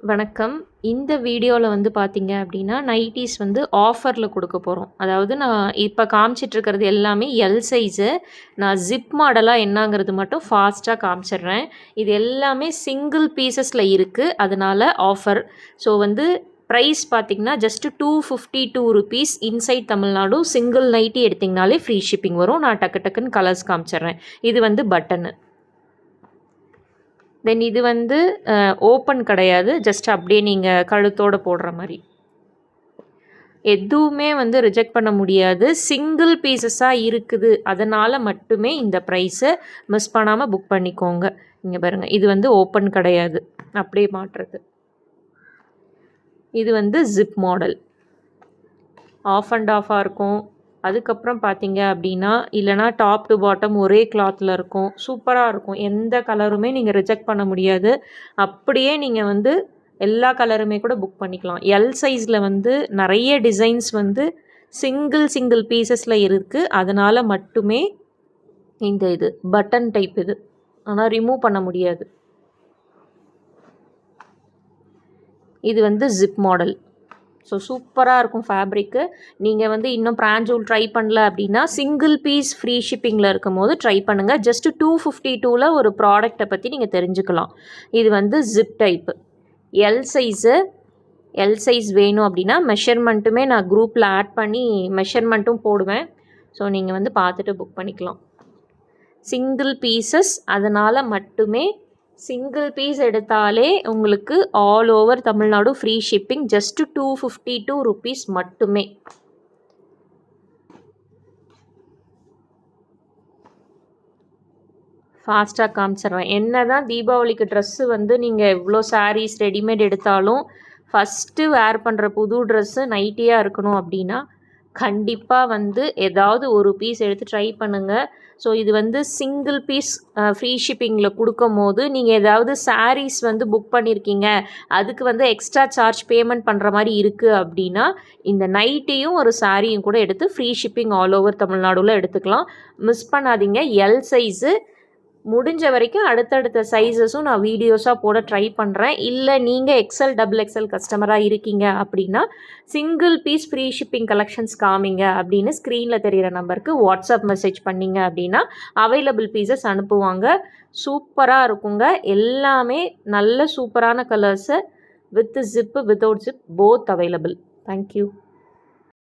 வணக்கம். இந்த வீடியோல வந்து பார்த்தீங்க அப்டின்னா, நைட்டீஸ் வந்து ஆஃபர்ல குடுக்க போறோம். அதாவது நான் இப்ப காமிச்சிட்டு இருக்கிறது எல்லாமே எல் சைஸு. நான் ஜிப் மாடலா என்னங்கிறது மட்டும் ஃபாஸ்ட்டா காமிச்சிடுறேன். இது எல்லாமே சிங்கிள் பீசஸ்ல இருக்கு. அதனால ஆஃபர். ஸோ வந்து பிரைஸ் பார்த்தீங்கன்னா, just ₹252 inside Tamil Nadu. Single nighty எடுத்தீங்கனாலே ஃப்ரீ ஷிப்பிங் வரும். நான் டக்கு டக்குன்னு கலர்ஸ் காமிச்சிடுறேன். இது வந்து பட்டனு. தென் இது வந்து ஓப்பன் கிடையாது. ஜஸ்ட் அப்படியே நீங்கள் கழுத்தோட போடுற மாதிரி. எதுவுமே வந்து ரிஜெக்ட் பண்ண முடியாது. சிங்கிள் பீசஸாக இருக்குது. அதனால் மட்டுமே இந்த ப்ரைஸை மிஸ் பண்ணாமல் புக் பண்ணிக்கோங்க. இங்கே பாருங்கள், இது வந்து ஓப்பன் கிடையாது, அப்படியே மாட்டுறது. இது வந்து ஜிப் மாடல். ஆஃப் அண்ட் ஆஃபாக இருக்கும். அதுக்கப்புறம் பார்த்தீங்க அப்படின்னா, இல்லைனா டாப் டு பாட்டம் ஒரே கிளாத்தில் இருக்கும். சூப்பராக இருக்கும். எந்த கலருமே நீங்கள் ரிஜெக்ட் பண்ண முடியாது. அப்படியே நீங்கள் வந்து எல்லா கலருமே கூட புக் பண்ணிக்கலாம். எல் சைஸில் வந்து நிறைய டிசைன்ஸ் வந்து சிங்கிள் பீசஸில் இருக்குது. அதனால் மட்டுமே இந்த இது பட்டன் டைப் இது. ஆனால் ரிமூவ் பண்ண முடியாது. இது வந்து ஜிப் மாடல். ஸோ சூப்பராக இருக்கும் ஃபேப்ரிக்கு. நீங்கள் வந்து இன்னும் பிராஞ்சூல் ட்ரை பண்ணல அப்படின்னா, சிங்கிள் பீஸ் ஃப்ரீ ஷிப்பிங்கில் இருக்கும் போது ட்ரை பண்ணுங்கள். ஜஸ்ட் 252ல் ஒரு ப்ராடக்டை பற்றி நீங்கள் தெரிஞ்சுக்கலாம். இது வந்து ஜிப் டைப்பு. எல் சைஸ் வேணும் அப்படின்னா மெஷர்மெண்ட்டுமே நான் குரூப்பில் ஆட் பண்ணி மெஷர்மெண்ட்டும் போடுவேன். ஸோ நீங்கள் வந்து பார்த்துட்டு புக் பண்ணிக்கலாம். சிங்கிள் பீசஸ், அதனால் மட்டுமே சிங்கிள் பீஸ் எடுத்தாலே உங்களுக்கு all over Tamil Nadu free shipping. Just ₹252 மட்டுமே. ஃபாஸ்ட்டாக காமிச்சிடுறேன். என்ன தான் தீபாவளிக்கு ட்ரெஸ்ஸு வந்து நீங்கள் எவ்வளோ சாரீஸ் ரெடிமேட் எடுத்தாலும் ஃபஸ்ட்டு வேர் பண்ணுற புது ட்ரெஸ்ஸு நைட்டியாக இருக்கணும் அப்படின்னா கண்டிப்பாக வந்து ஏதாவது ஒரு பீஸ் எடுத்து ட்ரை பண்ணுங்கள். ஸோ இது வந்து சிங்கிள் பீஸ் ஃப்ரீ ஷிப்பிங்கில் கொடுக்கும்போது நீங்கள் ஏதாவது சாரீஸ் வந்து புக் பண்ணியிருக்கீங்க, அதுக்கு வந்து எக்ஸ்ட்ரா சார்ஜ் பேமெண்ட் பண்ணுற மாதிரி இருக்குது அப்படின்னா இந்த நைட்டியும் ஒரு சாரியும் கூட எடுத்து ஃப்ரீ ஷிப்பிங் ஆல் ஓவர் தமிழ்நாடுல எடுத்துக்கலாம். மிஸ் பண்ணாதீங்க. L size. முடிஞ்ச வரைக்கும் அடுத்தடுத்த சைஸஸும் நான் வீடியோஸாக போட ட்ரை பண்ணுறேன். இல்லை நீங்கள் எக்ஸ்எல் XXL கஸ்டமராக இருக்கீங்க அப்படின்னா single piece free shipping collections காமிங்க அப்படின்னு ஸ்க்ரீனில் தெரிகிற நம்பருக்கு வாட்ஸ்அப் மெசேஜ் பண்ணிங்க அப்படின்னா அவைலபிள் பீசஸ் அனுப்புவாங்க. சூப்பராக இருக்குங்க. எல்லாமே நல்ல சூப்பரான colours with zip without zip both available. Thank you.